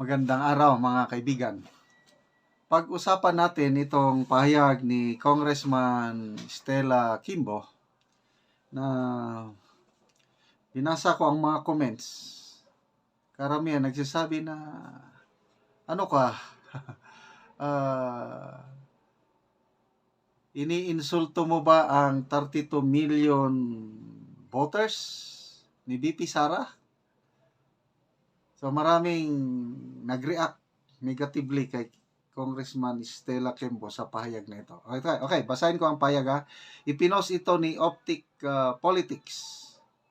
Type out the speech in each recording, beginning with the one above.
Magandang araw mga kaibigan. Pag-usapan natin itong pahayag ni Congressman Stella Kimbo na binasa ko ang mga comments. Karamihan nagsasabi na ano ka, iniinsulto mo ba ang 32 million voters ni VP Sara? So maraming nag-react negatively kay Congressman Stella Kimbo sa pahayag na ito. Okay, basahin ko ang pahayag ha. Ipinost ito ni Optic Politics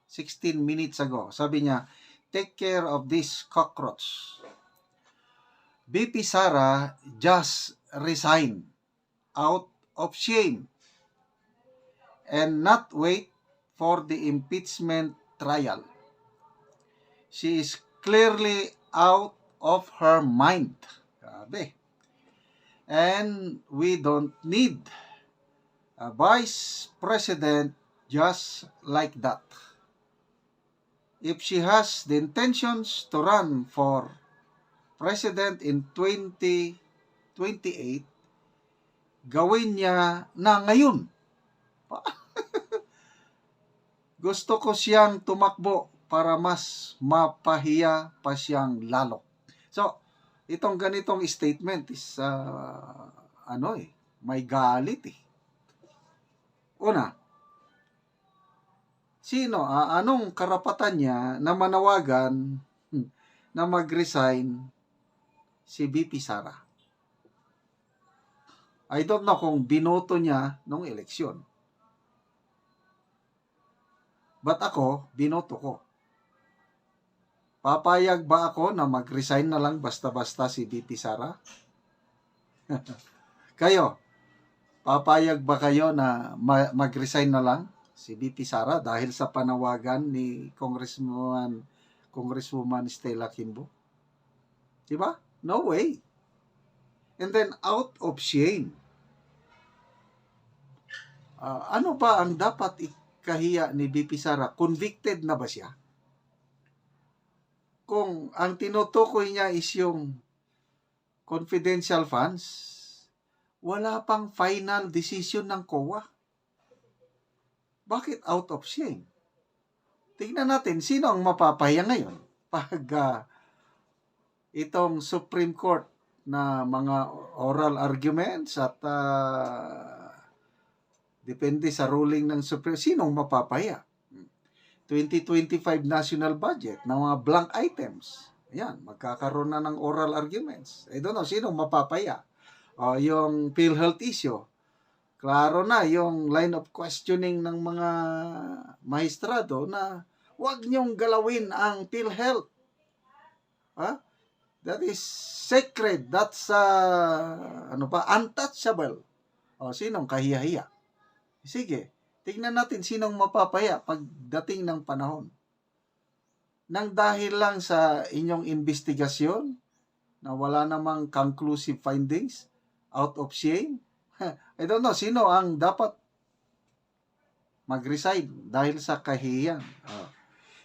16 minutes ago. Sabi niya, take care of this cockroach. VP Sara just resigned out of shame and not wait for the impeachment trial. She is clearly out of her mind. Grabe. And we don't need a vice president just like that. If she has the intentions to run for president in 2028, gawin niya na ngayon. Gusto ko siyang tumakbo para mas mapahiya pa siyang lalo. So, itong ganitong statement is may galit eh. Una, anong karapatan niya na manawagan na mag-resign si VP Sara? I don't know kung binoto niya nung eleksyon. But ako, binoto ko. Papayag ba ako na mag-resign na lang basta-basta si VP Sara? Kayo, papayag ba kayo na mag-resign na lang si VP Sara dahil sa panawagan ni Congresswoman Stella Kimbo? Diba? No way. And then, out of shame. Ano ba ang dapat ikahiya ni VP Sara? Convicted na ba siya? Kung ang tinutukoy niya is yung confidential funds, wala pang final decision ng COA. Bakit out of shame? Tingnan natin, sino ang mapapahiya ngayon? Pag itong Supreme Court na mga oral arguments at depende sa ruling ng Supreme, sinong mapapahiya? 2025 national budget ng mga blank items. Ayan, magkakaroon na ng oral arguments. I don't know, sinong mapapaya? Yung PhilHealth issue. Klaro na yung line of questioning ng mga maestrado na huwag niyong galawin ang PhilHealth. That is sacred. That's untouchable. Sinong kahiya-hiya? Sige. Tingnan natin sinong mapapaya pagdating ng panahon. Nang dahil lang sa inyong investigasyon na wala namang conclusive findings, out of shame, I don't know, sino ang dapat mag-resign dahil sa kahihiyan.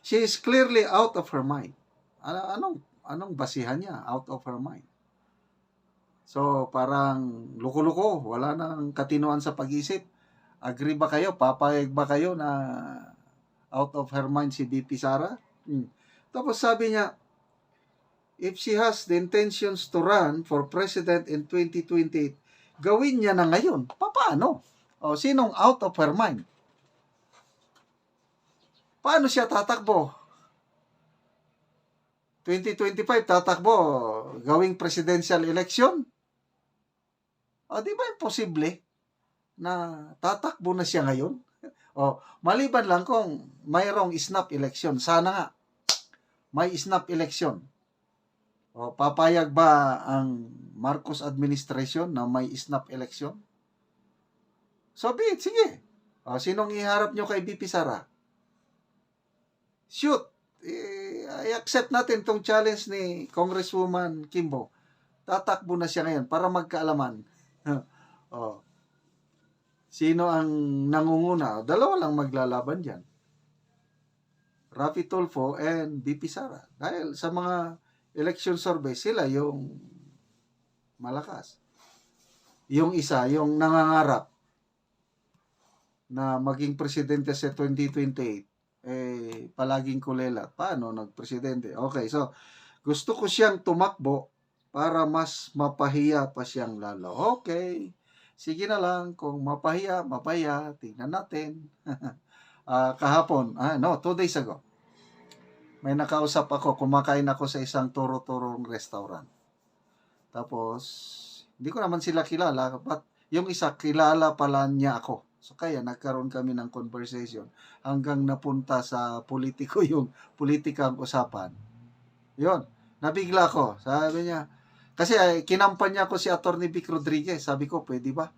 She is clearly out of her mind. Anong basihan niya? Out of her mind. So, parang luko-luko, wala nang katinuan sa pag-isip. Agree ba kayo? Papayag ba kayo na out of her mind si VP Sara? Tapos sabi niya, if she has the intentions to run for president in 2028, gawin niya na ngayon. Paano? Sinong out of her mind? Paano siya tatakbo? 2025 tatakbo, gawing presidential election? Di ba imposible na tatakbo na siya ngayon? Maliban lang kung mayroong snap election. Sana nga, may snap election. Papayag ba ang Marcos administration na may snap election? So be it, sige. Sinong iharap nyo kay VP Sara? Shoot. I accept natin tong challenge ni Congresswoman Kimbo. Tatakbo na siya ngayon para magkaalaman. Sino ang nangunguna? Dalawa lang maglalaban dyan. Raffy Tulfo and VP Sara. Dahil sa mga election survey, sila yung malakas. Yung isa, yung nangangarap na maging presidente sa 2028, palaging kulela. Paano nagpresidente? Okay, so, gusto ko siyang tumakbo para mas mapahiya pa siyang lalo. Okay, sige na lang, kung mapahiya, tingnan natin. Kahapon, 2 days ago, may nakausap ako, kumakain ako sa isang turo-turong restaurant. Tapos, hindi ko naman sila kilala, but yung isa, kilala pala niya ako. So, kaya nagkaroon kami ng conversation hanggang napunta sa politiko yung politikang usapan. Yun, nabigla ko. Sabi niya, kasi kinampanya ko si Atty. Vic Rodriguez. Sabi ko, pwede ba?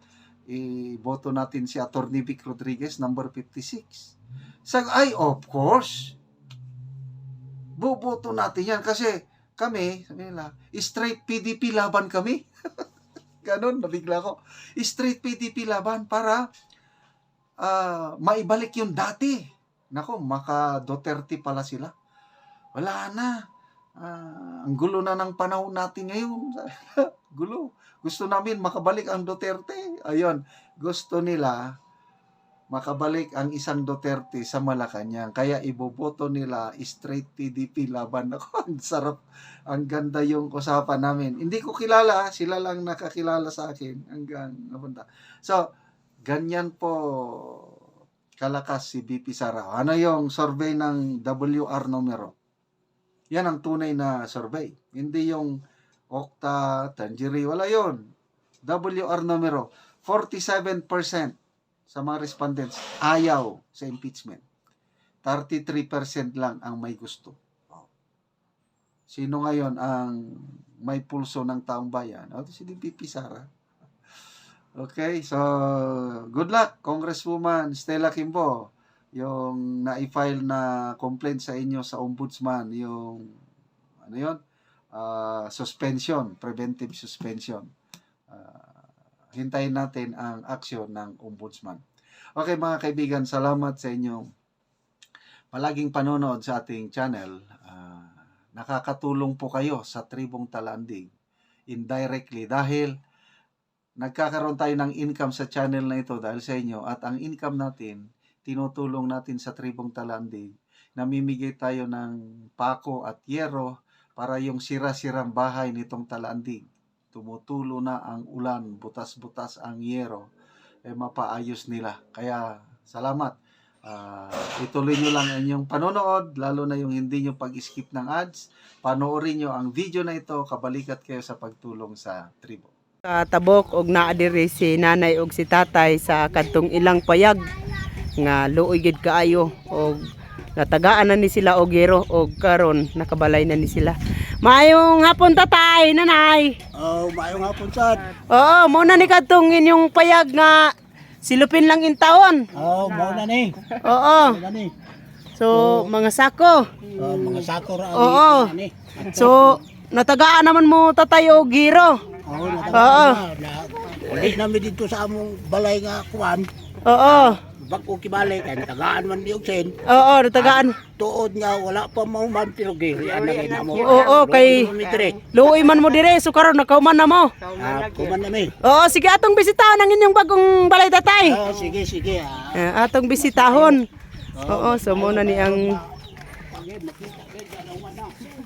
Iboto natin si Atty. Vic Rodriguez, number 56. Sabi, of course. Buboto natin yan kasi kami, sabi nila, straight PDP laban kami. Ganon, nabigla ko. Straight PDP laban para maibalik yung dati. Nako, maka Duterte pala sila. Wala na. Ang gulo na ng panahon natin ngayon. Gulo. Gusto namin makabalik ang Duterte. Ayun, gusto nila makabalik ang isang Duterte sa Malacanang. Kaya iboboto nila straight PDP laban ako. Ang sarap. Ang ganda yung usapan namin. Hindi ko kilala. Sila lang nakakilala sa akin. Hanggang napunta. So, ganyan po kalakas si BP Sara. Ano yung survey ng WR numero? Yan ang tunay na survey. Hindi yung Okta, Tanjiri. Wala yon. WR numero. 47% sa mga respondents ayaw sa impeachment. 33% lang ang may gusto. Sino ngayon ang may pulso ng taong bayan? Si BP Sara. Okay, so good luck, Congresswoman Stella Kimbo. Yung na-file na complaint sa inyo sa ombudsman, yung suspension, preventive suspension. Hintayin natin ang aksyon ng ombudsman. Okay mga kaibigan, salamat sa inyong palaging panonood sa ating channel. Nakakatulong po kayo sa Tribong Talandig indirectly dahil nagkakaroon tayo ng income sa channel na ito dahil sa inyo at ang income natin, tinutulong natin sa Tribong Talandig. Namimigay tayo ng pako at yero para yung sira-sirang bahay nitong Talandig. Tumutulo na ang ulan, butas-butas ang yero, mapaayos nila. Kaya salamat. Ituloy nyo lang ang inyong panonood, lalo na yung hindi nyo pag-skip ng ads. Panoorin nyo ang video na ito, kabalikat kayo sa pagtulong sa tribo. Tabok og naa diri si nanay og si tatay sa kadtong ilang payag nga luoy gid kaayo og natagaan na ni sila og yero og karon nakabalay na ni sila. Maayong hapon tatay, nanay. Maayong hapon sad. Oo, mo na ni kadtong inyong payag nga silupin lang in taon. Mao na ni. Oo. Mao na ni. So, mga sako. Mga sako ra Oo. ni. So, natagaan naman mo tatay og giro. Oo. Uli namin dito sa among balay nga kuan. Oo. Bako kibalay kay natagaan man di og sen. Oo, natagaan. Tuod nga wala pa mauman pero giri ana kay namo. Oo, kay luoy man mo dire so karon nakauman na mo. Kuman na mi. Oo, sige atong bisitahon ang inyong bagong balay tatay. Sige. Atong bisitahon. Oo, so muna ni ang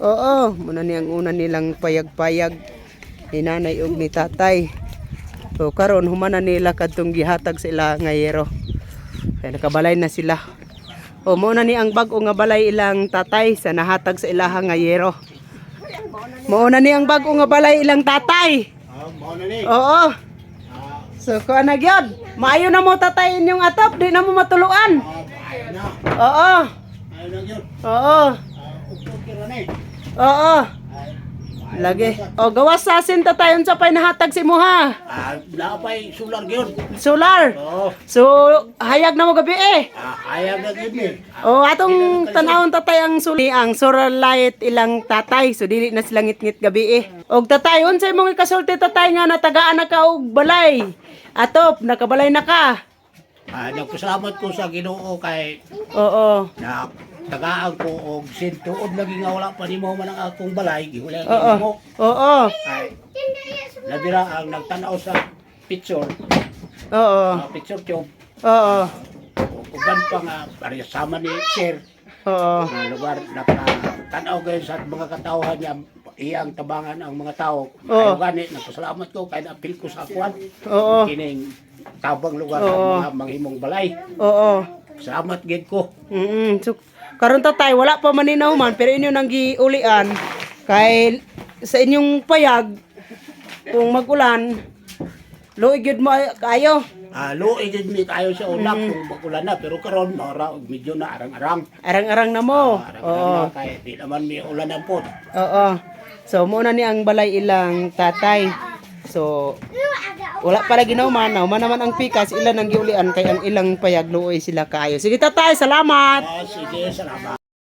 Oo, muna ni ang una nilang payag-payag ni nanay ug ni tatay. So karon humana nila kadtong gihatag sa ila nga yero. Kaya nakabalay na sila. O muna ni ang bag-o nga balay ilang tatay sa nahatag sa ilaha nga yero. Muna ni ang bag-o nga balay ilang tatay. Mao na ni. Oo. So kuha na gyud. Maayo na mo tatay inyong atop, di na mo matuluan. Oo. Ayo na gyud. Oo. Okay ra ni. Oo. Lagi. O gawas sa asin tatay unsa pay nahatag si mo ha? Napay sular gyud. Solar. Oo. So hayag na mo gabi eh. Ayaw na gyud ni. O atong tanawon tatay ang solar light ilang tatay. So dili na sila ngit-ngit gabi eh. Og tatay unsay imong ikasulti tatay nga natagaan na ka og balay? Atop nakabalay na ka. Nagpasalamat ko sa Ginoo kay Oo. na tagaan ko og sintuod lagi nga wala pa nimo man ang akong balay giwala Oo. mo. Oo. Ay labira ang nagtanaw sa picture, Oo. picture tube. Oo. Uban pa nga pareha sama ni Sir Oo. na lugar nakatanaw kayo sa mga katawhan niya iyang tabangan ang mga tao. Oo. Ayaw gani, nagpasalamat ko kaya na-appeal ko sa akuan. Oo. Kining tabang lugar Oo. sa mga manghimong balay. Oo. Salamat gid ko. So, karon tatay wala pa maninaw man pero inyo nang giulian kay sa inyong payag kung magulan luig gyud mo kayo. Luoy gid mi kayo sa una kung bakulan na pero karon mara og medyo na arang-arang. Arang-arang na mo. Oo. Arang-arang na kay di naman mi ulan ang pot. Oo. So muna ni ang balay ilang tatay. So wala pala ginauman, nauman naman ang pikas ilan ang giulian kay ang ilang payag luoy sila kayo. Sige tatay, salamat. Sige, salamat.